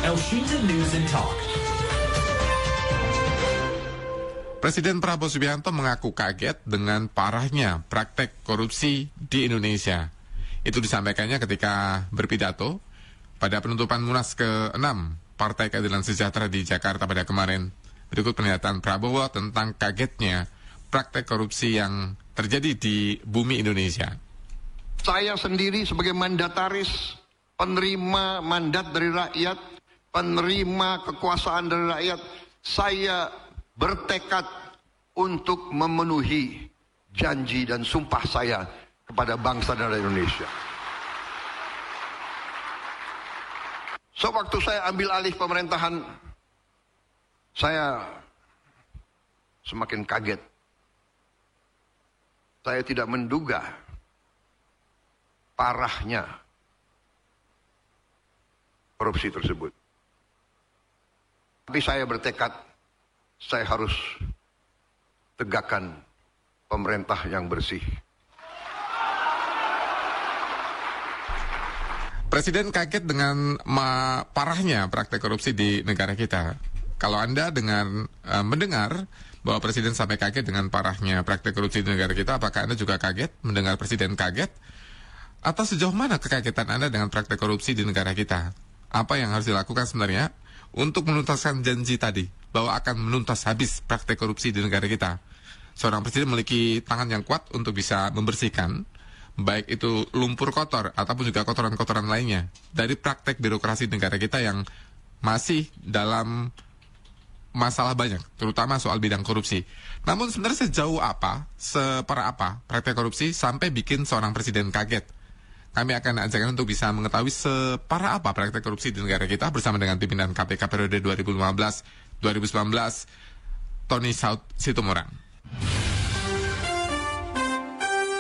Elshinta News and Talk. Presiden Prabowo Subianto mengaku kaget dengan parahnya praktek korupsi di Indonesia. Itu disampaikannya ketika berpidato pada penutupan Munas ke-6 Partai Keadilan Sejahtera di Jakarta pada kemarin. Berikut pernyataan Prabowo tentang kagetnya praktek korupsi yang terjadi di bumi Indonesia. Saya sendiri sebagai mandataris, penerima mandat dari rakyat, penerima kekuasaan dari rakyat, saya bertekad untuk memenuhi janji dan sumpah saya kepada bangsa dan rakyat Indonesia. Sewaktu saya ambil alih pemerintahan, saya semakin kaget. Saya tidak menduga parahnya korupsi tersebut. Tapi saya bertekad, saya harus tegakkan pemerintah yang bersih. Presiden kaget dengan parahnya praktek korupsi di negara kita. Kalau Anda dengan mendengar bahwa Presiden sampai kaget dengan parahnya praktek korupsi di negara kita, apakah Anda juga kaget mendengar Presiden kaget? Atau sejauh mana kekagetan Anda dengan praktek korupsi di negara kita? Apa yang harus dilakukan sebenarnya untuk menuntaskan janji tadi bahwa akan menuntas habis praktek korupsi di negara kita? Seorang presiden memiliki tangan yang kuat untuk bisa membersihkan baik itu lumpur kotor ataupun juga kotoran-kotoran lainnya dari praktek birokrasi negara kita yang masih dalam masalah banyak, terutama soal bidang korupsi. Namun sebenarnya sejauh apa, separah apa praktek korupsi sampai bikin seorang presiden kaget? Kami akan ajakkan untuk bisa mengetahui separah apa praktek korupsi di negara kita bersama dengan pimpinan KPK periode 2015-2019, Tony Situmorang.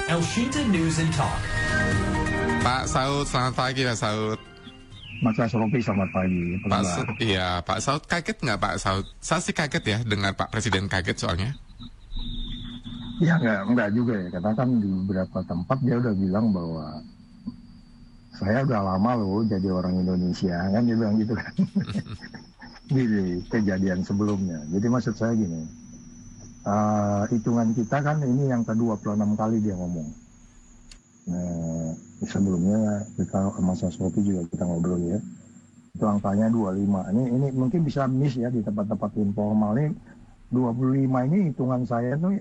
Elshinta News and Talk. Pak Saud, selamat pagi Pak Saud. Mas Ropi, selamat pagi. Pak Saud kaget nggak Pak Saud? Saya sih kaget ya dengar Pak Presiden kaget soalnya. Ya enggak juga ya, karena kan di beberapa tempat dia udah bilang bahwa saya udah lama loh jadi orang Indonesia, kan dia bilang gitu kan. Di kejadian sebelumnya. Jadi maksud saya gini, hitungan kita kan ini yang ke-26 kali dia ngomong. Sebelumnya kita sama Mas Ropi juga kita ngobrol ya. Itu angkanya 25. Ini mungkin bisa miss ya di tempat-tempat informal ini. 25 ini hitungan saya tuh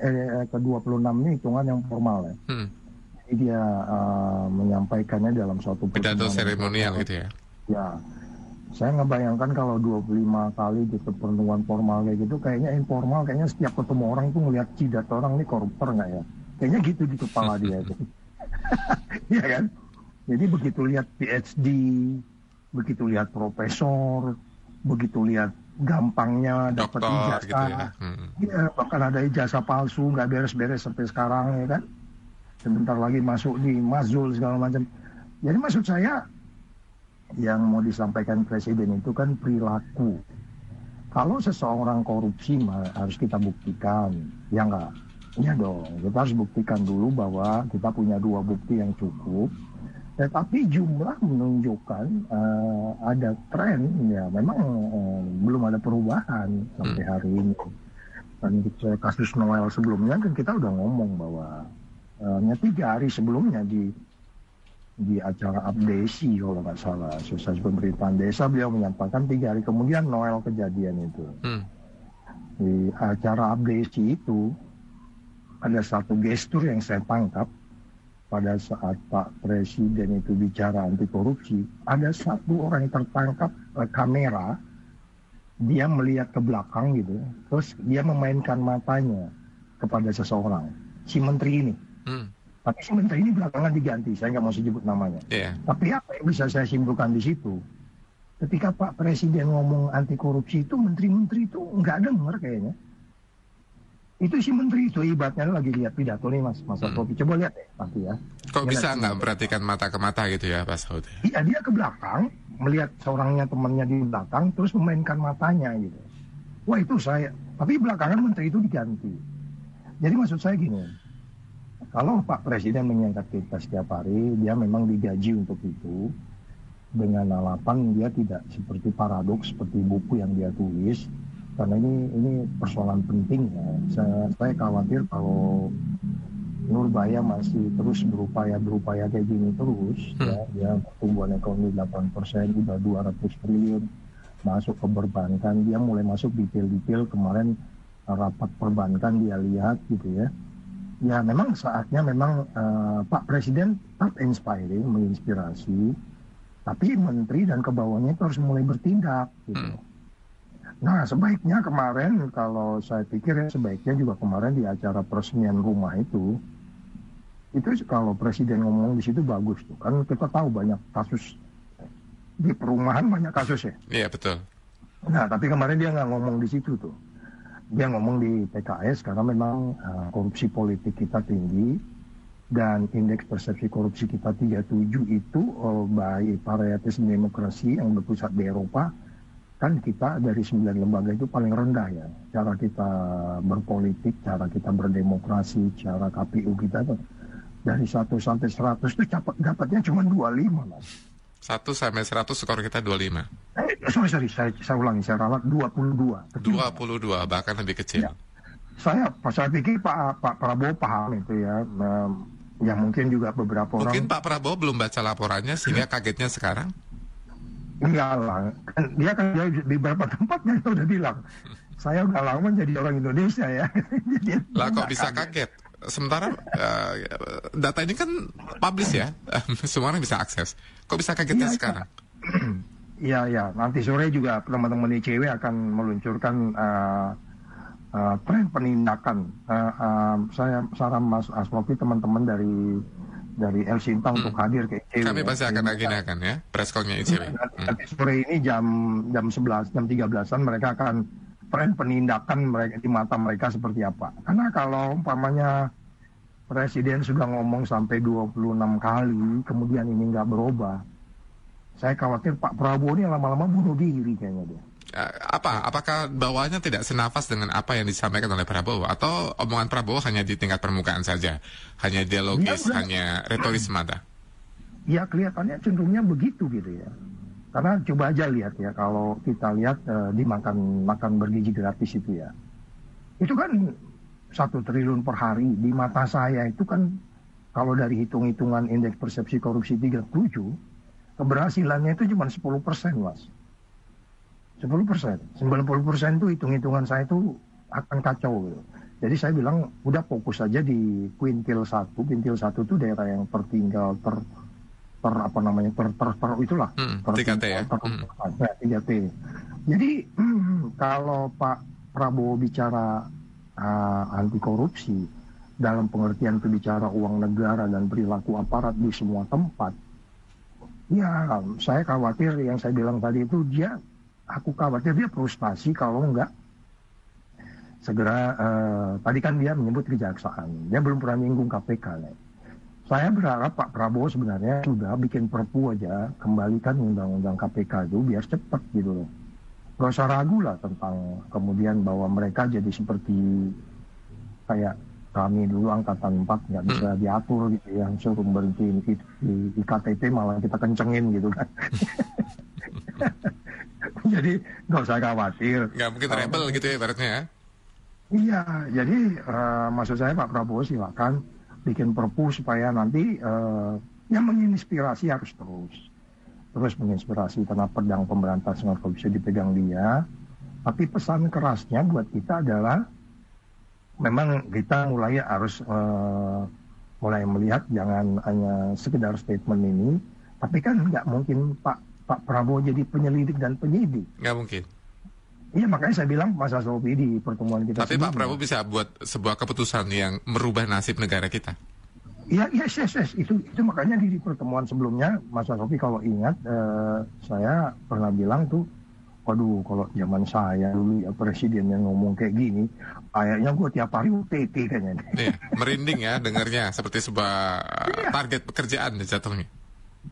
ke-26 ini hitungan yang formal ya. Jadi dia menyampaikannya dalam suatu pidato seremonial gitu ya. Ya. Saya ngebayangkan kalau 25 kali di pertemuan formal kayak gitu, kayaknya informal, kayaknya setiap ketemu orang tuh ngeliat jidat orang ini koruptor nggak ya? Kayaknya gitu di kepala dia itu. Iya kan? Jadi begitu lihat PhD, begitu lihat profesor, begitu lihat gampangnya dapat ijazah, gitu ya. Ya, bahkan ada ijazah palsu, nggak beres-beres sampai sekarang ya kan? Sebentar lagi masuk di Mazul segala macam. Jadi maksud saya, yang mau disampaikan Presiden itu kan perilaku. Kalau seseorang korupsi harus kita buktikan, ya enggak? Ya dong, kita harus buktikan dulu bahwa kita punya 2 bukti yang cukup. Tetapi jumlah menunjukkan ada tren, ya memang belum ada perubahan sampai hari ini. Dan kasus Noel sebelumnya kan kita udah ngomong bahwa 3 hari sebelumnya di acara abdesi kalau nggak salah, Asosiasi Pemerintahan Desa, beliau menyampaikan 3 hari kemudian Noel kejadian itu. Di acara abdesi itu ada satu gestur yang saya tangkap pada saat Pak Presiden itu bicara anti korupsi. Ada satu orang yang tertangkap kamera, dia melihat ke belakang gitu, terus dia memainkan matanya kepada seseorang, si menteri ini. Tapi si menteri ini belakangan diganti, saya nggak mau sebut namanya. Tapi apa yang bisa saya simpulkan di situ? Ketika Pak Presiden ngomong anti korupsi itu, menteri-menteri itu nggak dengar kayaknya. Itu si menteri itu ibaratnya lagi lihat pidato nih Mas Ropi. Coba lihat deh nanti ya. Kok bisa nggak memperhatikan mata ke mata gitu ya Pak Saud? Iya, dia ke belakang, melihat seorangnya temannya di belakang, terus memainkan matanya gitu. Wah itu saya. Tapi belakangan menteri itu diganti. Jadi maksud saya gini, kalau Pak Presiden mengangkat kita setiap hari, dia memang digaji untuk itu. dengan alasan dia tidak seperti paradoks seperti buku yang dia tulis, karena ini persoalan penting ya. Saya khawatir kalau Nurbaya masih terus berupaya kayak gini terus, ya, dia pertumbuhan ekonomi 8%, udah 200 triliun masuk ke perbankan, dia mulai masuk detail-detail kemarin rapat perbankan dia lihat gitu ya. Ya memang saatnya memang Pak Presiden tetap inspiring, menginspirasi, tapi menteri dan ke bawahnya itu harus mulai bertindak gitu. Nah sebaiknya kemarin, kalau saya pikir ya sebaiknya juga kemarin di acara peresmian rumah itu kalau Presiden ngomong di situ bagus tuh, kan kita tahu banyak kasus di perumahan, banyak kasus ya. Iya betul. Nah tapi kemarin dia nggak ngomong di situ tuh, dia ngomong di PKS karena memang korupsi politik kita tinggi dan indeks persepsi korupsi kita 37 itu by Parietes Demokrasi yang berpusat di Eropa, kan kita dari 9 lembaga itu paling rendah ya. Cara kita berpolitik, cara kita berdemokrasi, cara KPU kita tuh dari 1 sampai 100 itu dapatnya cuma 25 Mas. 1 sampai 100 skor kita 25. Sorry, saya ulangi, saya ralat 22. 22, bahkan lebih kecil. Ya. Saya pikir Pak Prabowo paham itu ya. Ya mungkin juga beberapa orang. Mungkin Pak Prabowo belum baca laporannya sehingga kagetnya sekarang. Enggak lah, dia kan di beberapa tempatnya udah bilang, saya udah lama jadi orang Indonesia ya. Lah kok bisa kaget? Sementara data ini kan publish ya, semua orang bisa akses. Kok bisa kagetnya sekarang? Iya, nanti sore juga teman-teman ICW akan meluncurkan tren penindakan. Saya saran Mas Asrofi, teman-teman dari El Sinta untuk hadir ke ICW. Kami pasti akan agendakan ya, preskongnya ICW. Nanti sore ini jam 11, jam 13-an mereka akan tren penindakan mereka di mata mereka seperti apa. Karena kalau umpamanya Presiden sudah ngomong sampai 26 kali, kemudian ini nggak berubah, saya khawatir Pak Prabowo ini lama-lama bunuh diri kayaknya dia. Apakah bawaannya tidak senafas dengan apa yang disampaikan oleh Prabowo? Atau omongan Prabowo hanya di tingkat permukaan saja? Hanya dialogis, hanya retoris semata? Ya kelihatannya cenderungnya begitu gitu ya. Karena coba aja lihat ya, kalau kita lihat makan bergizi gratis itu ya, itu kan 1 triliun per hari. Di mata saya itu kan, kalau dari hitung-hitungan indeks persepsi korupsi 37, keberhasilannya itu cuma 10% Mas. 10%, 90% itu hitung-hitungan saya itu akan kacau gitu. Jadi saya bilang udah fokus aja di kuintil 1. Kuintil 1 itu daerah yang tertinggal, itulah 3T ya. 3T. Jadi kalau Pak Prabowo bicara anti korupsi dalam pengertian itu bicara uang negara dan perilaku aparat di semua tempat, ya saya khawatir yang saya bilang tadi itu aku khawatir dia frustasi kalau enggak segera. Tadi kan dia menyebut kejaksaan, dia belum pernah menyinggung KPK nih. Saya berharap Pak Prabowo sebenarnya sudah bikin perpu aja, kembalikan undang-undang KPK itu biar cepat gitu loh. Gak usah ragu lah tentang kemudian bahwa mereka jadi seperti kayak kami dulu Angkatan 4 nggak bisa diatur gitu ya, suruh berhenti di KTP malah kita kencengin gitu kan. Jadi gak usah khawatir. Nggak mungkin rebel gitu ya ibaratnya ya. Iya, jadi maksud saya Pak Prabowo silakan bikin perpu supaya nanti yang menginspirasi harus terus menginspirasi, karena pedang pemberantasan korupsi dipegang dia. Tapi pesan kerasnya buat kita adalah memang kita harus mulai melihat, jangan hanya sekedar statement ini, tapi kan nggak mungkin Pak Prabowo jadi penyelidik dan penyidik. Nggak mungkin. Iya, makanya saya bilang Mas Asrofi di pertemuan kita. Tapi Pak Prabowo bisa buat sebuah keputusan yang merubah nasib negara kita. Iya, yes. Itu makanya di pertemuan sebelumnya Mas Asrofi kalau ingat, saya pernah bilang tuh, waduh kalau zaman saya dulu ya presiden yang ngomong kayak gini, kayaknya gue tiap hari UTT kayaknya. Iya, merinding ya dengarnya, seperti sebuah target pekerjaan jatuhnya.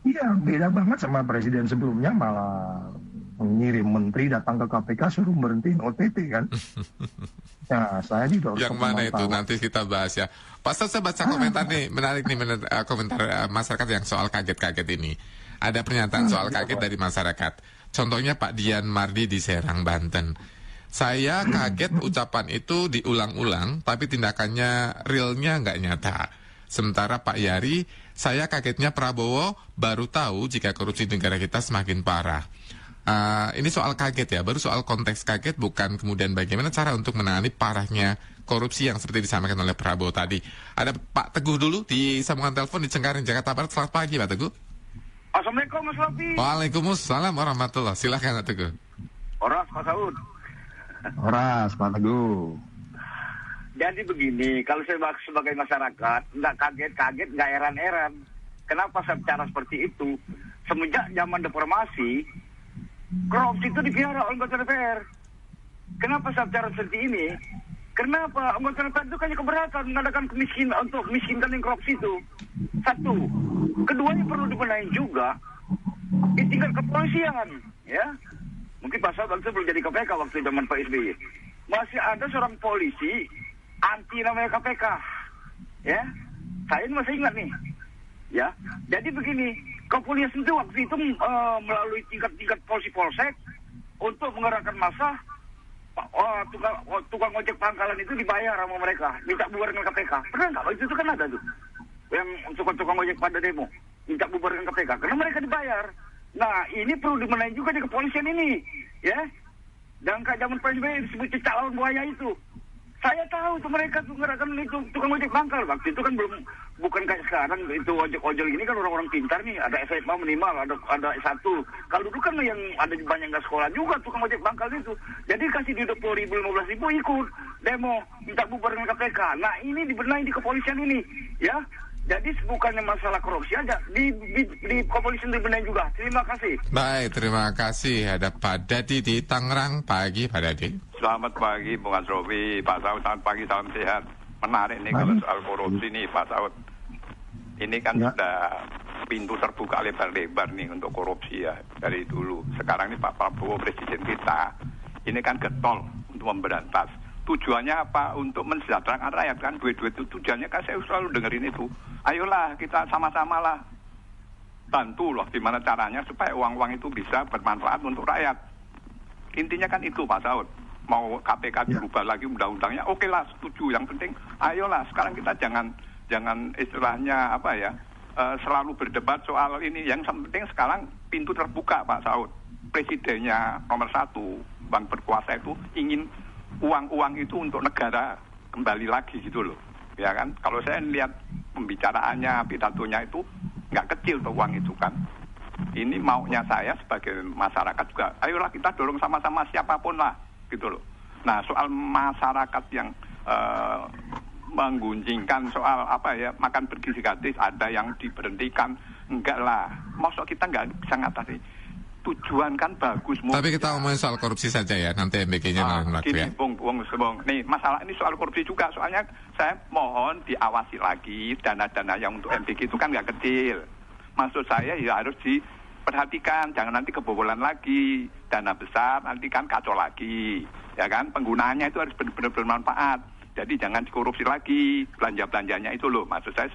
Iya, beda banget sama presiden sebelumnya, malah mengirim menteri datang ke KPK suruh berhentiin OTT kan. Nah, saya juga yang mana itu nanti kita bahas ya. Pak Ustadz, saya baca komentar nih, menarik nih komentar masyarakat yang soal kaget-kaget ini. ada pernyataan soal kaget dari masyarakat. Contohnya Pak Dian Mardi di Serang, Banten. Saya kaget ucapan itu diulang-ulang, tapi tindakannya realnya nggak nyata. Sementara Pak Yari, saya kagetnya Prabowo baru tahu jika korupsi negara kita semakin parah. Ini soal kaget ya, baru soal konteks kaget, bukan kemudian bagaimana cara untuk menangani parahnya korupsi yang seperti disampaikan oleh Prabowo tadi. Ada Pak Teguh dulu di sambungan telepon di Cengkareng, Jakarta Barat. Selamat pagi Pak Teguh. Assalamualaikum Mas Lopi. Waalaikumsalam warahmatullahi. Silakan Pak Teguh. Oras Pak Saud. Horas, Pak Teguh. Jadi begini, kalau saya sebagai masyarakat nggak kaget-kaget, nggak heran-heran. Kenapa saya bicara seperti itu? Semenjak zaman reformasi, korupsi itu dipelihara oleh anggota DPR. Kenapa saya bicara seperti ini? Kenapa anggota DPR itu hanya keberatan mengadakan kemiskinan untuk miskinkan yang korupsi itu? Satu, keduanya perlu dibenahi juga di tingkat kepolisian, ya. Mungkin Pak Saud waktu itu belum jadi KPK waktu zaman Pak SBY. Masih ada seorang polisi anti namanya KPK, ya. Saya ini masih ingat nih, ya. Jadi begini, kepolisian itu waktu itu melalui tingkat polisi polsek untuk mengerahkan massa. Tukang ojek pangkalan itu dibayar sama mereka, minta bubar dengan KPK. Pernah nggak? Waktu itu kan ada tuh, yang tukang ojek pada demo minta bubar dengan KPK karena mereka dibayar. Nah, ini perlu dibenahi juga di kepolisian ini, ya. Dan kayak zaman PSBY disebut cicak lawan buaya itu. Saya tahu tuh mereka tuh ngerahkan itu tukang ojek pangkal. Waktu itu kan bukan kayak sekarang, itu ojek-ojek ini kan orang-orang pintar nih, ada SMA minimal, ada S1. Kalau dulu kan yang ada banyak nggak sekolah juga tukang ojek pangkal itu. Jadi kasih di 20.000, 15.000 ikut demo minta bubar dengan KPK. Nah, ini dibenahi di kepolisian ini, ya. Jadi bukannya masalah korupsi aja, di kepolisian dibenahi juga. Terima kasih. Baik, terima kasih. Ada Pak Dadi di Tangerang. Pagi Pak Dadi. Selamat pagi Bung Asrofi, Pak Saud, selamat pagi, salam sehat. Menarik nih kalau soal korupsi nih Pak Saud. Ini kan sudah pintu terbuka lebar-lebar nih untuk korupsi ya dari dulu. Sekarang ini Pak Prabowo presiden kita, ini kan getol untuk memberantas. Tujuannya apa? Untuk mensejahterakan rakyat kan, duit-duit itu tujuannya kan saya selalu dengerin itu. Ayolah kita sama-sama lah bantu loh gimana caranya supaya uang-uang itu bisa bermanfaat untuk rakyat. Intinya kan itu Pak Saud. Mau KPK dirubah lagi undang-undangnya, oke lah setuju. Yang penting ayolah sekarang kita jangan istilahnya apa ya, selalu berdebat soal ini. Yang penting sekarang pintu terbuka Pak Saud. Presidennya nomor 1 bank berkuasa itu ingin uang-uang itu untuk negara kembali lagi gitu loh, ya kan? Kalau saya lihat pembicaraannya, pidatonya itu nggak kecil tuh uang itu kan. Ini maunya saya sebagai masyarakat juga, ayolah kita dorong sama-sama siapapun lah gitu loh. Nah soal masyarakat yang menggunjingkan soal apa ya, makan bergizi gratis, ada yang diberhentikan, enggak lah. Maksud kita nggak bisa ngatasi. Tujuan kan bagus. Tapi kita ngomongin soal korupsi saja ya, nanti MBK-nya gini, ya. Bung. Nih masalah ini soal korupsi juga, soalnya saya mohon diawasi lagi dana-dana yang untuk MBK itu kan nggak kecil. Maksud saya ya harus diperhatikan, jangan nanti kebobolan lagi, dana besar nanti kan kacau lagi, ya kan? Penggunaannya itu harus benar-benar bermanfaat. Jadi jangan dikorupsi lagi belanja-belanjanya itu loh. Maksud saya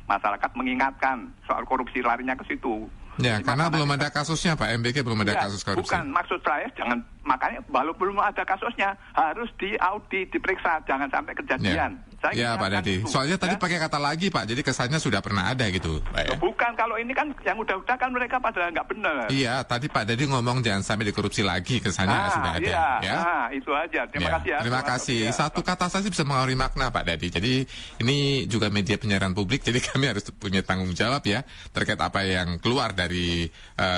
masyarakat mengingatkan soal korupsi larinya ke situ. Ya, karena belum ada kasusnya Pak, MBK belum ada kasus korupsi. Bukan, maksud saya jangan, makanya walaupun belum ada kasusnya harus diaudit, diperiksa, jangan sampai kejadian. Ya Pak Dadi, soalnya tadi pakai kata lagi Pak, jadi kesannya sudah pernah ada gitu Pak ya? Bukan, kalau ini kan yang udah-udah kan mereka pada nggak benar. Iya, tadi Pak Dadi ngomong jangan sampai dikorupsi lagi, kesannya sudah ada. Iya, ya? Itu aja, terima kasih ya. Terima kasih, satu kata saja bisa mengaruhi makna Pak Dadi. Jadi ini juga media penyiaran publik, jadi kami harus punya tanggung jawab ya, terkait apa yang keluar dari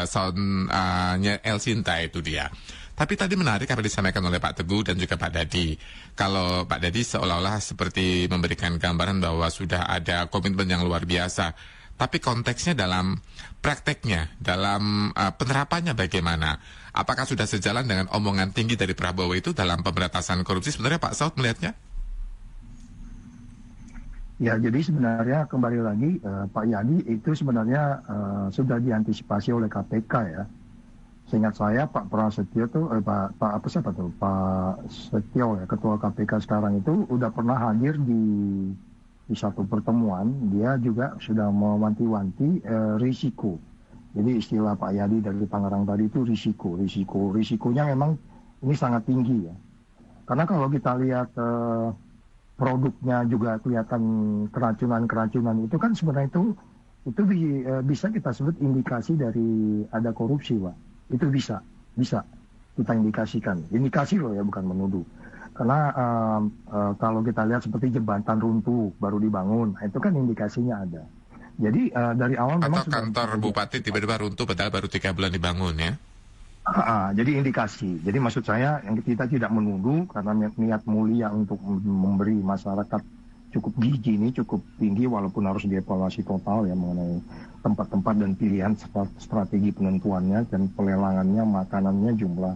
soundnya El Sinta itu dia. Tapi tadi menarik apa disampaikan oleh Pak Teguh dan juga Pak Dadi. Kalau Pak Dadi seolah-olah seperti memberikan gambaran bahwa sudah ada komitmen yang luar biasa. Tapi konteksnya dalam prakteknya, dalam penerapannya bagaimana? Apakah sudah sejalan dengan omongan tinggi dari Prabowo itu dalam pemberantasan korupsi? Sebenarnya Pak Saud melihatnya? Ya, jadi sebenarnya kembali lagi Pak Yadi itu sebenarnya sudah diantisipasi oleh KPK ya. Seingat saya Pak Prasetyo tuh, Pak Setio ya, Ketua KPK sekarang itu udah pernah hadir di satu pertemuan. Dia juga sudah mewanti-wanti risiko Jadi istilah Pak Yadi dari Tangerang tadi itu risikonya memang ini sangat tinggi ya. Karena kalau kita lihat produknya juga kelihatan keracunan itu kan sebenarnya itu bisa kita sebut indikasi dari ada korupsi, Pak. Itu bisa kita indikasikan. Indikasi loh ya, bukan menuduh. Karena kalau kita lihat seperti jembatan runtuh baru dibangun, itu kan indikasinya ada. Jadi dari awal memang atau kantor bupati tiba-tiba runtuh padahal baru 3 bulan dibangun ya. Jadi indikasi. Jadi maksud saya yang kita tidak menuduh karena niat mulia untuk memberi masyarakat cukup gizi ini cukup tinggi walaupun harus dievaluasi total ya mengenai tempat-tempat dan pilihan strategi penentuannya dan pelelangannya, makanannya, jumlah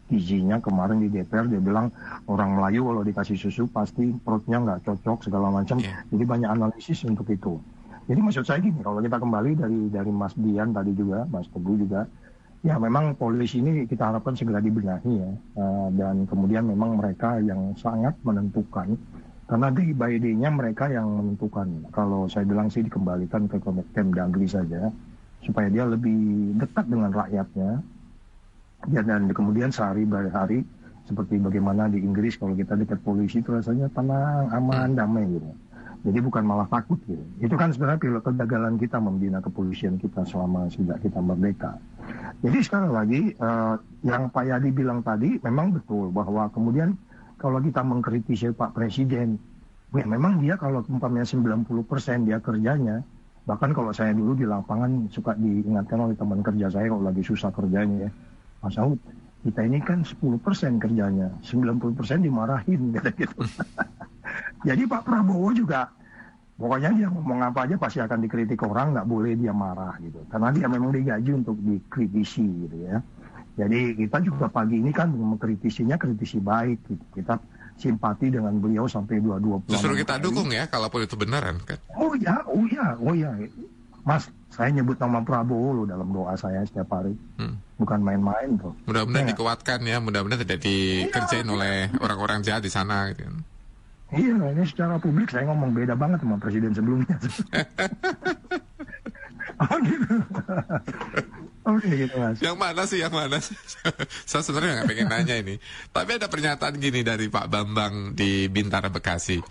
gizinya. Kemarin di DPR dia bilang orang Melayu kalau dikasih susu pasti perutnya nggak cocok segala macam. Jadi banyak analisis untuk itu. Jadi maksud saya gini, kalau kita kembali dari Mas Dian tadi juga, Mas Teguh juga, ya memang polisi ini kita harapkan segera dibenahi ya, dan kemudian memang mereka yang sangat menentukan, karena day by day-nya mereka yang menentukan. Kalau saya bilang sih dikembalikan ke Kemdagri saja, supaya dia lebih dekat dengan rakyatnya, ya, dan kemudian sehari hari seperti bagaimana di Inggris kalau kita dekat polisi itu rasanya tenang, aman, damai gitu. Jadi bukan malah takut gitu. Itu kan sebenarnya kegagalan kita membina kepolisian kita selama sejak kita merdeka. Jadi sekali lagi yang Pak Yadi bilang tadi memang betul bahwa kemudian kalau kita mengkritisi Pak Presiden, ya memang dia kalau umpamanya 90% dia kerjanya, bahkan kalau saya dulu di lapangan suka diingatkan oleh teman kerja saya kalau lagi susah kerjanya ya, Mas Saud, kita ini kan 10% kerjanya, 90% dimarahin gitu. Jadi Pak Prabowo juga, pokoknya dia ngomong apa aja pasti akan dikritik orang, nggak boleh dia marah gitu. Karena dia memang digaji untuk dikritisi gitu ya. Jadi kita juga pagi ini kan mengkritisinya kritisi baik gitu. Kita simpati dengan beliau sampai 22 Justru kita dukung ya, kalaupun itu benaran kan. Oh ya. Mas, saya nyebut nama Prabowo loh dalam doa saya setiap hari. Bukan main-main tuh. Mudah-mudahan dikuatkan ya, mudah-mudahan tidak dikerjain oleh orang-orang jahat di sana gitu. Iya, ini secara publik saya ngomong beda banget sama presiden sebelumnya. Oke, gitu Mas. Yang mana sih? Saya sebenarnya nggak pengen nanya ini. Tapi ada pernyataan gini dari Pak Bambang di Bintara, Bekasi.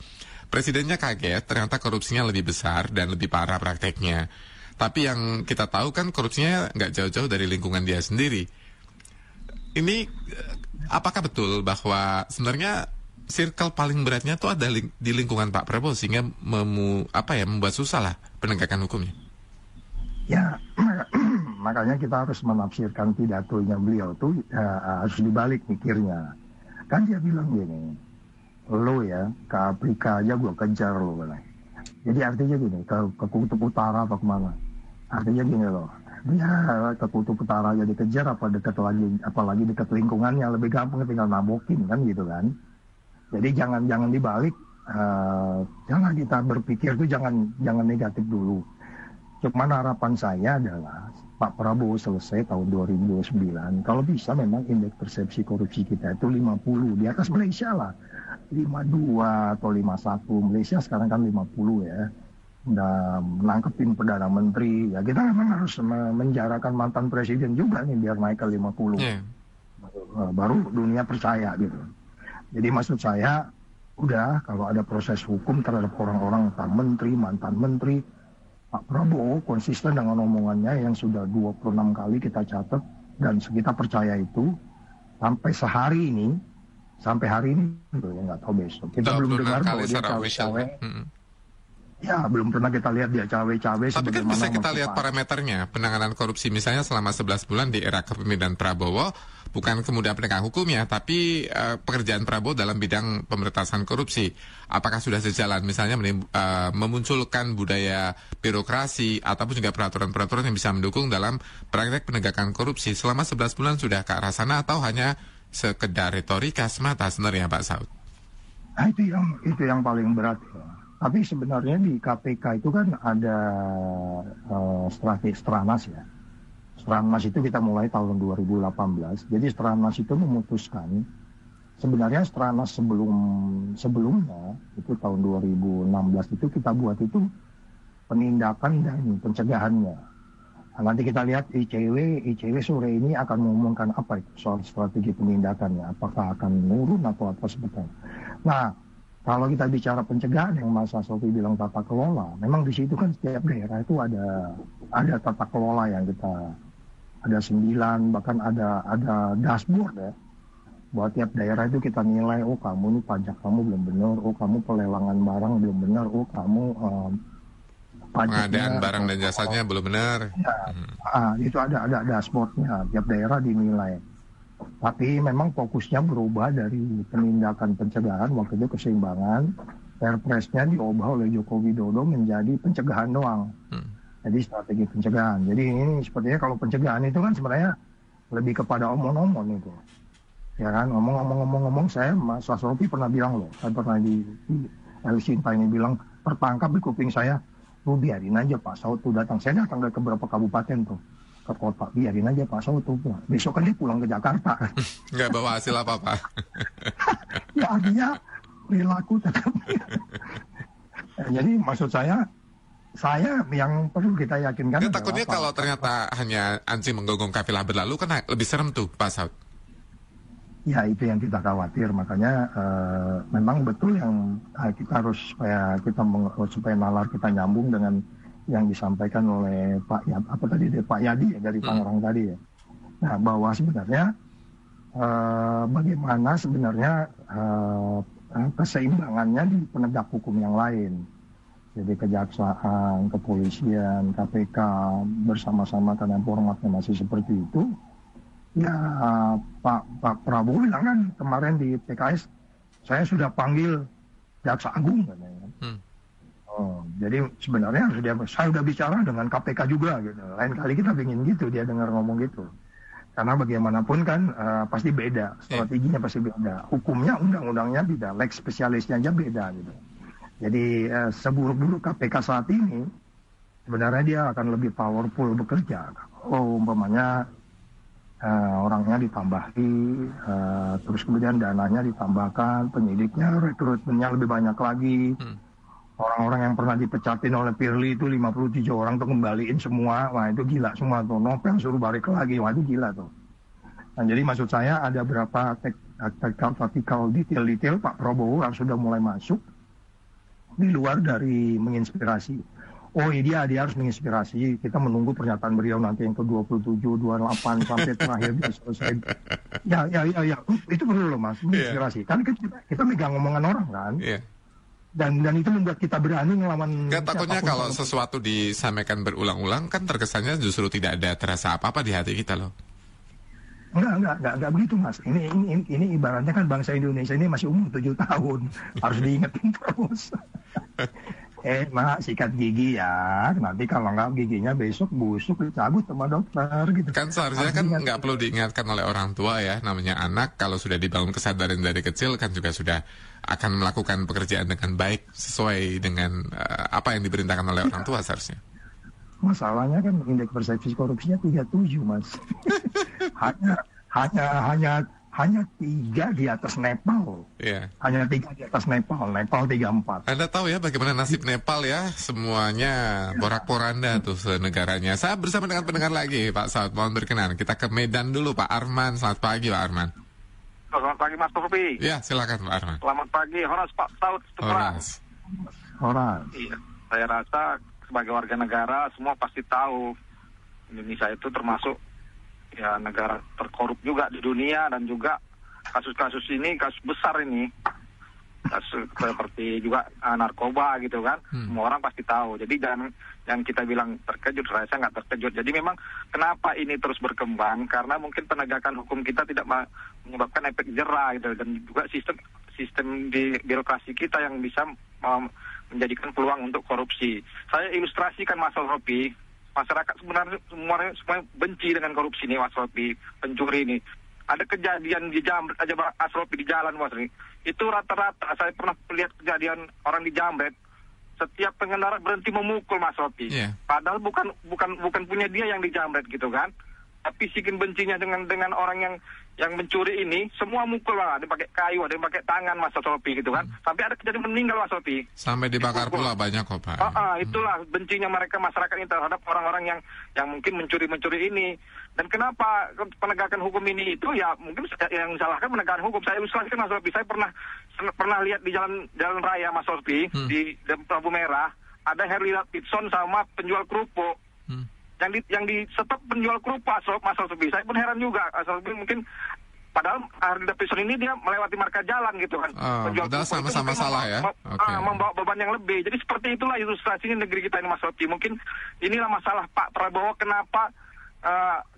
Presidennya kaget, ternyata korupsinya lebih besar dan lebih parah prakteknya. Tapi yang kita tahu kan korupsinya nggak jauh-jauh dari lingkungan dia sendiri. Ini apakah betul bahwa sebenarnya circle paling beratnya tuh ada di lingkungan Pak Prabowo sehingga membuat susah lah penegakan hukumnya? Ya, makanya kita harus menafsirkan pidatonya beliau tuh harus dibalik mikirnya. Kan dia bilang gini, lo ya ke Afrika aja gue kejar lo. Jadi artinya gini, ke Kutub Utara apa kemana? Artinya gini loh, dia ke Kutub Utara aja dikejar apalagi dekat lingkungannya, lebih gampang tinggal nabokin kan gitu kan. Jadi jangan dibalik, jangan kita berpikir tuh jangan negatif dulu. Cuman harapan saya adalah Pak Prabowo selesai tahun 2029. Kalau bisa memang indeks persepsi korupsi kita itu 50, di atas Malaysia lah. 52 atau 51, Malaysia sekarang kan 50 ya. Udah menangkepin Perdana Menteri, ya kita memang harus menjarakan mantan presiden juga nih biar naik ke 50. Baru dunia percaya gitu. Jadi maksud saya, udah kalau ada proses hukum terhadap orang-orang entah menteri, mantan menteri, Pak Prabowo konsisten dengan omongannya yang sudah 26 kali kita catat dan kita percaya itu sampai hari ini, ya nggak tahu besok. Kita belum dengar bahwa dia cawe-cawe. Ya, belum pernah kita lihat dia cawe-cawe. Tapi kan bisa kita lihat parameternya, penanganan korupsi misalnya selama 11 bulan di era kepemimpinan Prabowo, bukan kemudian penegakan hukumnya, tapi pekerjaan Prabowo dalam bidang pemberantasan korupsi. Apakah sudah sejalan misalnya memunculkan budaya birokrasi ataupun juga peraturan-peraturan yang bisa mendukung dalam praktek penegakan korupsi selama 11 bulan sudah ke arah sana atau hanya sekedar retorika semata sebenarnya Pak Saud? Nah, itu yang paling berat. Tapi sebenarnya di KPK itu kan ada strategi Stranas ya. Stranas itu kita mulai tahun 2018. Jadi Stranas itu memutuskan, sebenarnya Stranas sebelumnya itu tahun 2016 itu kita buat itu penindakan dan pencegahannya. Nah, nanti kita lihat ICW sore ini akan mengumumkan apa itu soal strategi penindakannya, apakah akan menurun atau apa sebetulnya. Nah, kalau kita bicara pencegahan yang Mas Sofi bilang tata kelola, memang di situ kan setiap daerah itu ada tata kelola yang kita ada 9, bahkan ada dashboard ya. Buat tiap daerah itu kita nilai, oh kamu nih pajak kamu belum benar, oh kamu pelelangan barang belum benar, oh kamu pengadaan barang dan jasanya belum benar. Ya, itu ada dashboardnya, tiap daerah dinilai. Tapi memang fokusnya berubah dari penindakan pencegahan, waktu itu keseimbangan, Perpresnya diubah oleh Joko Widodo menjadi pencegahan doang. Jadi strategi pencegahan. Jadi ini sepertinya kalau pencegahan itu kan sebenarnya lebih kepada omong-omong itu. Ya kan, ngomong-ngomong, saya Mas Sofi pernah bilang loh, saya pernah di El Sinta ini bilang, tertangkap di kuping saya, lu biarin aja Pak Saud tuh datang. Saya datang ke beberapa kabupaten tuh, ke kota, biarin aja Pak Saud tuh pulang. Besok kan dia pulang ke Jakarta. Nggak bawa hasil apa-apa. Ya artinya perilaku tetap. Jadi maksud saya yang perlu kita yakinkan. Takutnya kalau ternyata hanya anjing menggonggong kafilah berlalu kan lebih serem tuh Pak Saud. Ya itu yang kita khawatir, makanya memang betul yang kita harus supaya nalar kita nyambung dengan yang disampaikan oleh Pak Yadi ya, dari Tangerang tadi ya. Nah bahwa sebenarnya bagaimana sebenarnya keseimbangannya di penegak hukum yang lain. Jadi kejaksaan, kepolisian, KPK bersama-sama karena formatnya masih seperti itu. Ya Pak Prabowo bilang kan kemarin di PKS, saya sudah panggil Jaksa Agung katanya. Jadi sebenarnya saya sudah bicara dengan KPK juga gitu. Lain kali kita ingin gitu dia dengar ngomong gitu. Karena bagaimanapun kan pasti beda, strateginya pasti beda. Hukumnya, undang-undangnya beda, lex spesialisnya aja beda gitu. Jadi seburuk-buruk KPK saat ini sebenarnya dia akan lebih powerful bekerja. Oh umpamanya orangnya ditambahi, terus kemudian dananya ditambahkan, penyidiknya rekrutmennya lebih banyak lagi. Orang-orang yang pernah dipecatin oleh Firly itu 57 orang tuh kembaliin semua, wah itu gila semua tuh. Novel suruh balik lagi, wah itu gila tuh. Nah, jadi maksud saya ada berapa taktikal detail-detail Pak Prabowo yang sudah mulai masuk di luar dari menginspirasi. Oh dia harus menginspirasi. Kita menunggu pernyataan beliau nanti yang ke-27, 28 sampai terakhir dia selesai. Ya. Itu perlu loh Mas, menginspirasi. Kan kita megang omongan orang kan. Dan itu membuat kita berani ngelawan. Nggak, takutnya kalau sesuatu disampaikan berulang-ulang kan terkesannya justru tidak ada terasa apa-apa di hati kita loh. Enggak begitu Mas. Ini ibaratnya kan bangsa Indonesia ini masih umur 7 tahun. Harus diingetin terus. Mak, sikat gigi ya. Nanti kalau nggak giginya besok busuk dicabut sama dokter gitu. Kan seharusnya kan nggak perlu diingatkan oleh orang tua ya. Namanya anak kalau sudah dibangun kesadaran dari kecil kan juga sudah akan melakukan pekerjaan dengan baik sesuai dengan apa yang diperintahkan oleh orang tua seharusnya. Masalahnya kan indeks persepsi korupsinya 37 Mas. hanya 3 di atas Nepal. Hanya 3 di atas Nepal 34. Anda tahu ya bagaimana nasib Nepal ya, semuanya porak-poranda tuh senegaranya. Saya bersama dengan pendengar lagi Pak Saud, mohon berkenan kita ke Medan dulu Pak Arman. Selamat pagi Pak Arman. Selamat pagi Mas Sofi. Ya silakan Pak Arman. Selamat pagi Horas Pak Saud. Horas. Iya, saya rasa sebagai warga negara semua pasti tahu Indonesia itu termasuk ya negara terkorup juga di dunia, dan juga kasus-kasus ini kasus besar ini, kasus seperti juga narkoba gitu kan. Semua orang pasti tahu. Jadi jangan kita bilang terkejut, saya nggak terkejut. Jadi memang kenapa ini terus berkembang, karena mungkin penegakan hukum kita tidak menyebabkan efek jerah gitu, dan juga sistem di birokrasi kita yang bisa menjadikan peluang untuk korupsi. Saya ilustrasikan Mas Sofi. Masyarakat sebenarnya semua benci dengan korupsi nih Mas Ropi, pencuri ini. Ada kejadian di Jambret aja Mas Ropi di jalan Mas Ropi. Itu rata-rata saya pernah lihat kejadian orang di Jambret. Setiap pengendara berhenti memukul Mas Ropi. Padahal bukan punya dia yang di Jambret gitu kan. pisikin bencinya dengan orang yang mencuri ini, semua mukul lah, ada yang pakai kayu, ada yang pakai tangan, Mas Sofi gitu kan. Sampai ada kejadian meninggal, Mas Sofi. Sampai dibakar pula banyak kok, Pak. Itulah bencinya mereka masyarakat ini terhadap orang-orang yang mungkin mencuri ini. Dan kenapa penegakan hukum ini itu ya mungkin yang salahkan penegakan hukum. Saya ilustrasikan, Mas Sofi. Saya pernah lihat di jalan raya, Mas Sofi, di lampu merah, ada Harley Davidson sama penjual kerupuk. Yang di stop penjual kerupuk, Mas Sofi. Saya pun heran juga, Mas Sofi, mungkin padahal Harley Davidson ini dia melewati marka jalan gitu kan. Penjual kerupuk sama-sama salah ya. Membawa beban yang lebih. Jadi seperti itulah ilustrasinya negeri kita ini, Mas Sofi. Mungkin inilah masalah Pak Prabowo, kenapa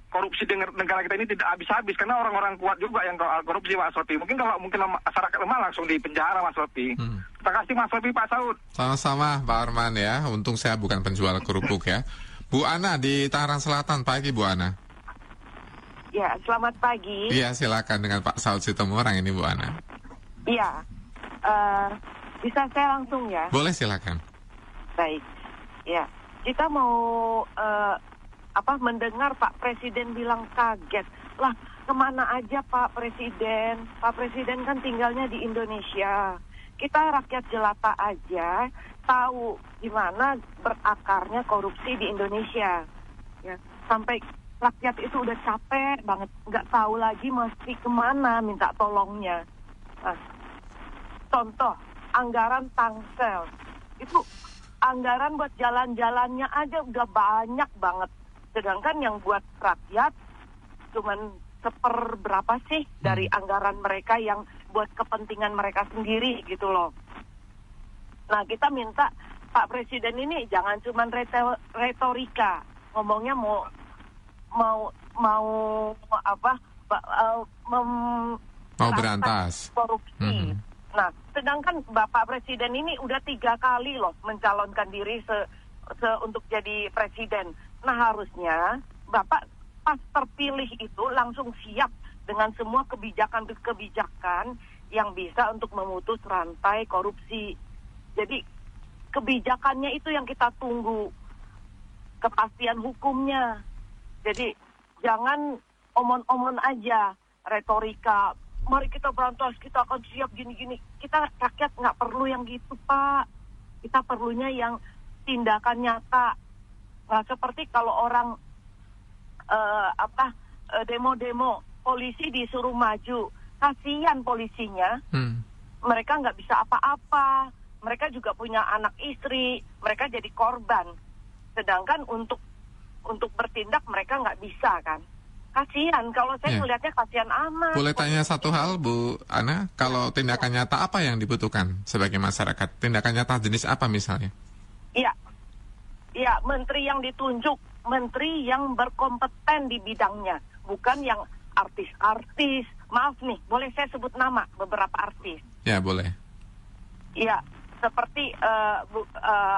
korupsi di negara kita ini tidak habis-habis, karena orang-orang kuat juga yang korupsi, Mas Sofi. Mungkin kalau masyarakat lemah langsung di penjara, Mas Sofi. Terima kasih, Mas Sofi, Pak Saud. Sama-sama, Pak Arman ya. Untung saya bukan penjual kerupuk ya. Bu Ana di Tangerang Selatan, pagi Bu Ana. Ya, selamat pagi. Iya, silakan dengan Pak Saud Sitomorang ini Bu Ana. Iya, bisa saya langsung ya? Boleh, silakan. Baik, ya kita mau mendengar Pak Presiden bilang kaget. Lah, kemana aja Pak Presiden? Pak Presiden kan tinggalnya di Indonesia. Kita rakyat jelata aja tahu gimana berakarnya korupsi di Indonesia. Ya, sampai rakyat itu udah capek banget, nggak tahu lagi mesti kemana minta tolongnya. Nah, contoh anggaran Tangsel itu anggaran buat jalan-jalannya aja udah banyak banget, sedangkan yang buat rakyat cuman seperberapa sih dari anggaran mereka yang buat kepentingan mereka sendiri gitu loh. Nah, kita minta Pak Presiden ini jangan cuma retorika, ngomongnya mau berantas korupsi. Nah, sedangkan Bapak Presiden ini udah 3 kali loh mencalonkan diri untuk jadi presiden. Nah, harusnya Bapak pas terpilih itu langsung siap dengan semua kebijakan-kebijakan yang bisa untuk memutus rantai korupsi. Jadi kebijakannya itu yang kita tunggu, kepastian hukumnya. Jadi jangan omon-omon aja, retorika, mari kita berantas, kita akan siap gini-gini. Kita rakyat nggak perlu yang gitu, Pak. Kita perlunya yang tindakan nyata. Nah, seperti kalau orang demo-demo, polisi disuruh maju, kasihan polisinya. Mereka nggak bisa apa-apa. Mereka juga punya anak istri, mereka jadi korban. Sedangkan untuk bertindak mereka nggak bisa kan. Kasihan, kalau saya melihatnya kasihan amat. Boleh tanya satu hal Bu Ana, kalau tindakan nyata apa yang dibutuhkan sebagai masyarakat? Tindakan nyata jenis apa misalnya? Iya, menteri yang ditunjuk, menteri yang berkompeten di bidangnya, bukan yang artis-artis. Maaf nih, boleh saya sebut nama beberapa artis? Ya, boleh. Iya, seperti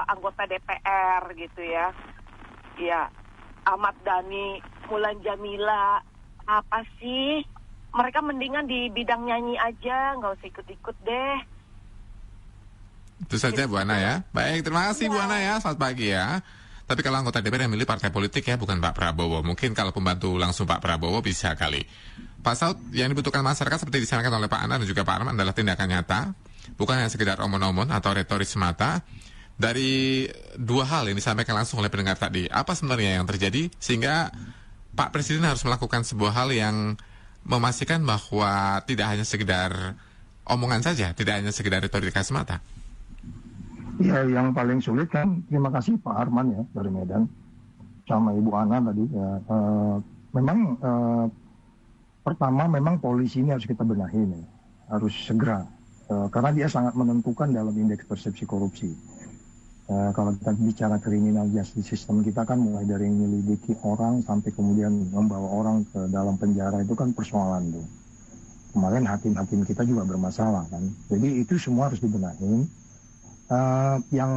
anggota DPR gitu ya. Iya, Ahmad Dhani, Mulan Jamila, apa sih? Mereka mendingan di bidang nyanyi aja, nggak usah ikut-ikut deh. Itu saja Bu Ana ya. Baik, terima kasih Bu Ana ya, selamat pagi ya. Tapi kalau anggota DPR yang milih partai politik ya, bukan Pak Prabowo. Mungkin kalau pembantu langsung Pak Prabowo bisa kali. Pak Saud, yang dibutuhkan masyarakat seperti disampaikan oleh Pak Ana dan juga Pak Arman adalah tindakan nyata, bukan hanya sekedar omon-omon atau retoris semata. Dari 2 hal yang disampaikan langsung oleh pendengar tadi, apa sebenarnya yang terjadi sehingga Pak Presiden harus melakukan sebuah hal yang memastikan bahwa tidak hanya sekedar omongan saja, tidak hanya sekedar retorika semata? Ya, yang paling sulit kan, terima kasih Pak Arman ya dari Medan sama Ibu Ana tadi ya. Pertama memang polisi ini harus kita benahin ya, harus segera karena dia sangat menentukan dalam indeks persepsi korupsi. Kalau kita bicara criminal justice system kita kan mulai dari menyelidiki orang sampai kemudian membawa orang ke dalam penjara itu kan persoalan tuh. Kemarin hakim-hakim kita juga bermasalah kan. Jadi itu semua harus dibenahin. Yang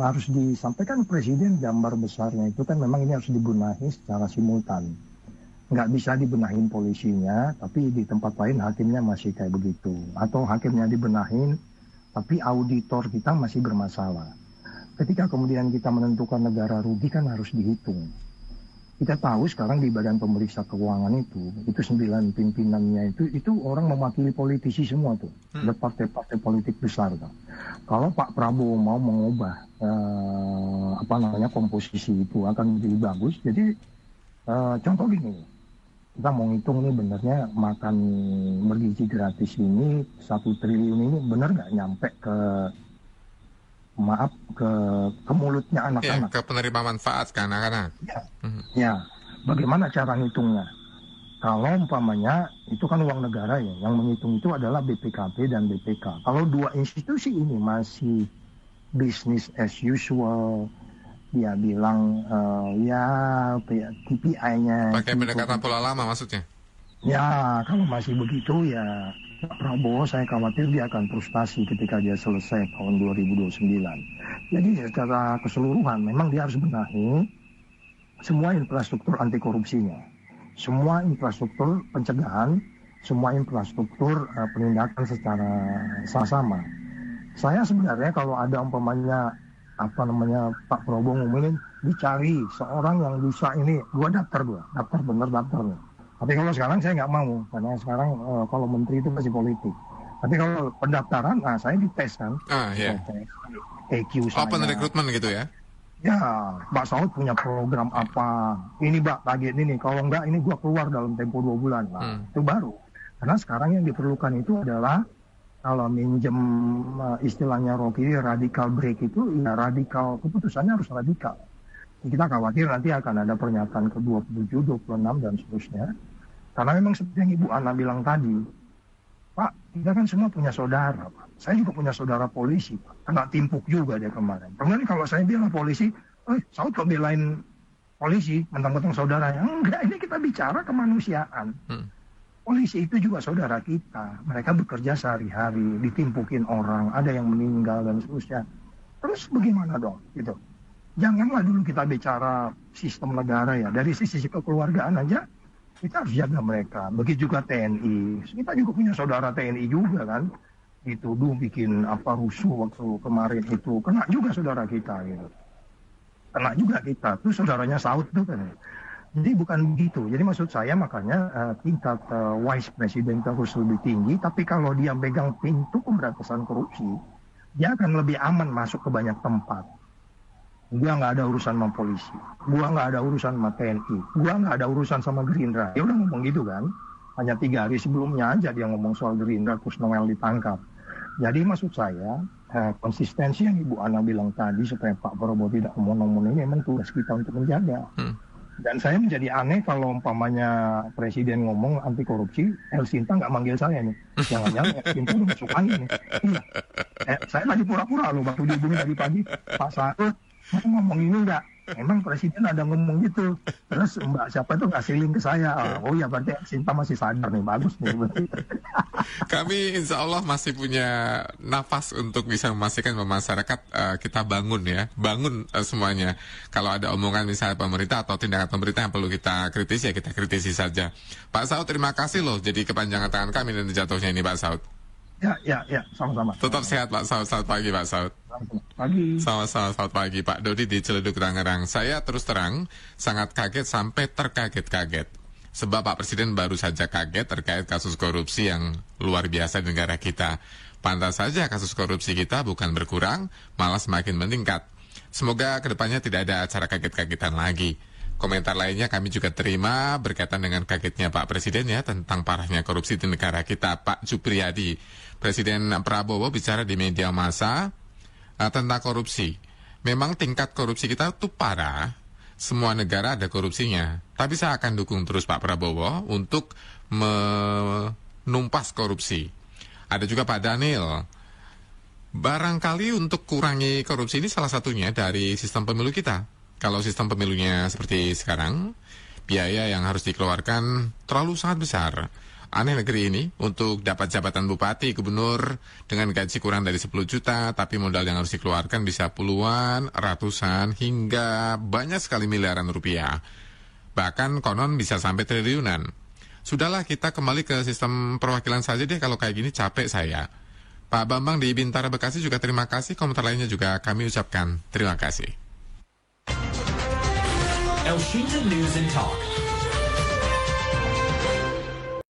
harus disampaikan Presiden gambar besarnya itu kan memang ini harus dibenahi secara simultan. Nggak bisa dibenahin polisinya, tapi di tempat lain hakimnya masih kayak begitu. Atau hakimnya dibenahin, tapi auditor kita masih bermasalah. Ketika kemudian kita menentukan negara rugi kan harus dihitung. Kita tahu sekarang di Badan Pemeriksa Keuangan itu 9 pimpinannya itu orang mewakili politisi semua tuh. Ada partai-partai politik besar tuh. Kalau Pak Prabowo mau mengubah komposisi itu akan menjadi bagus. Jadi contoh gini, kita mau hitung nih benernya makan bergizi gratis ini 1 triliun ini bener nggak nyampe ke mulutnya anak-anak. Ke penerima manfaat ke anak-anak. Ya, bagaimana cara ngitungnya? Kalau umpamanya itu kan uang negara ya, yang menghitung itu adalah BPKP dan BPK. Kalau dua institusi ini masih business as usual, dia bilang KPI-nya. Pakai pendekatan pola lama maksudnya? Ya, kalau masih begitu ya Pak Prabowo saya khawatir dia akan frustasi ketika dia selesai tahun 2029. Jadi secara keseluruhan memang dia harus benahi semua infrastruktur anti korupsinya, semua infrastruktur pencegahan, semua infrastruktur penindakan secara sama. Saya sebenarnya kalau ada umpamanya Pak Prabowo ngomongin dicari seorang yang bisa ini, daftar nih. Tapi kalau sekarang saya nggak mau, karena sekarang kalau menteri itu masih politik. Tapi kalau pendaftaran, saya dites kan. Iya. EQ saya. Open recruitment gitu ya? Ya, Mbak Saud punya program apa? Ini Mbak, target ini. Kalau enggak, ini gua keluar dalam tempo 2 bulan. Nah, itu baru. Karena sekarang yang diperlukan itu adalah, kalau minjem istilahnya Rocky, radical break itu, ya radikal, keputusannya harus radikal. Kita khawatir nanti akan ada pernyataan ke-27, 26, dan seterusnya. Karena memang seperti yang Ibu Ana bilang tadi, Pak, kita kan semua punya saudara, Pak. Saya juga punya saudara polisi, Pak. Kena timpuk juga dia kemarin. Kemudian kalau saya bilang polisi, Saud kok belain polisi, mentang-mentang saudaranya. Enggak, ini kita bicara kemanusiaan. Polisi itu juga saudara kita. Mereka bekerja sehari-hari, ditimpukin orang, ada yang meninggal, dan seterusnya. Terus bagaimana dong, gitu? Janganlah dulu kita bicara sistem negara ya. Dari sisi kekeluargaan aja, kita harus jaga mereka. Begitu juga TNI. Kita juga punya saudara TNI juga kan. Dituduh bikin rusuh waktu kemarin itu. Kena juga saudara kita gitu. Kena juga kita. Itu saudaranya Saud tuh kan. Jadi bukan begitu. Jadi maksud saya makanya tingkat vice president harus lebih tinggi. Tapi kalau dia pegang pintu pemberantasan korupsi, dia akan lebih aman masuk ke banyak tempat. Gua nggak ada urusan sama polisi, gua nggak ada urusan sama TNI, gua nggak ada urusan sama Gerindra. Dia udah ngomong gitu kan, hanya 3 hari sebelumnya aja dia ngomong soal Gerindra, terus Noel ditangkap. Jadi maksud saya, konsistensi yang Ibu Ana bilang tadi supaya Pak Prabowo tidak ngomong-ngomong ini memang tugas kita untuk menjaga. Dan saya menjadi aneh kalau umpamanya Presiden ngomong anti korupsi, El Sinta nggak manggil saya nih. Jangan-jangan El Sinta udah masuk angin nih. Iya. Saya tadi pura-pura loh waktu dihubungi tadi pagi, Pak Saud ngomong ini enggak, emang Presiden ada ngomong gitu. Terus Mbak siapa itu ngasih link ke saya. Oh ya berarti Sinta masih sadar nih, bagus nih. Kami insya Allah masih punya nafas untuk bisa memastikan bahwa masyarakat kita bangun ya, bangun semuanya. Kalau ada omongan misalnya pemerintah atau tindakan pemerintah yang perlu kita kritisi, ya kita kritisi saja. Pak Saud, terima kasih loh jadi kepanjangan tangan kami dan jatuhnya ini Pak Saud. Ya, sama-sama. Tetap sehat Pak Saud. Selamat pagi Pak Saud. Pagi. Selamat pagi Pak Dodi di Ciledug Tangerang. Saya terus terang sangat kaget sampai terkaget-kaget. Sebab Pak Presiden baru saja kaget terkait kasus korupsi yang luar biasa di negara kita. Pantas saja kasus korupsi kita bukan berkurang, malah semakin meningkat. Semoga kedepannya tidak ada acara kaget-kagetan lagi. Komentar lainnya kami juga terima berkaitan dengan kagetnya Pak Presiden ya tentang parahnya korupsi di negara kita. Pak Jupriyadi, Presiden Prabowo bicara di media massa tentang korupsi. Memang tingkat korupsi kita itu parah. Semua negara ada korupsinya. Tapi saya akan dukung terus Pak Prabowo untuk menumpas korupsi. Ada juga Pak Daniel. Barangkali untuk kurangi korupsi ini salah satunya dari sistem pemilu kita. Kalau sistem pemilunya seperti sekarang, biaya yang harus dikeluarkan terlalu sangat besar. Aneh negeri ini untuk dapat jabatan bupati, gubernur dengan gaji kurang dari 10 juta, tapi modal yang harus dikeluarkan bisa puluhan, ratusan, hingga banyak sekali miliaran rupiah. Bahkan konon bisa sampai triliunan. Sudahlah kita kembali ke sistem perwakilan saja deh, kalau kayak gini capek saya. Pak Bambang di Bintara Bekasi juga terima kasih, komentar lainnya juga kami ucapkan terima kasih. Elshinta News and Talk.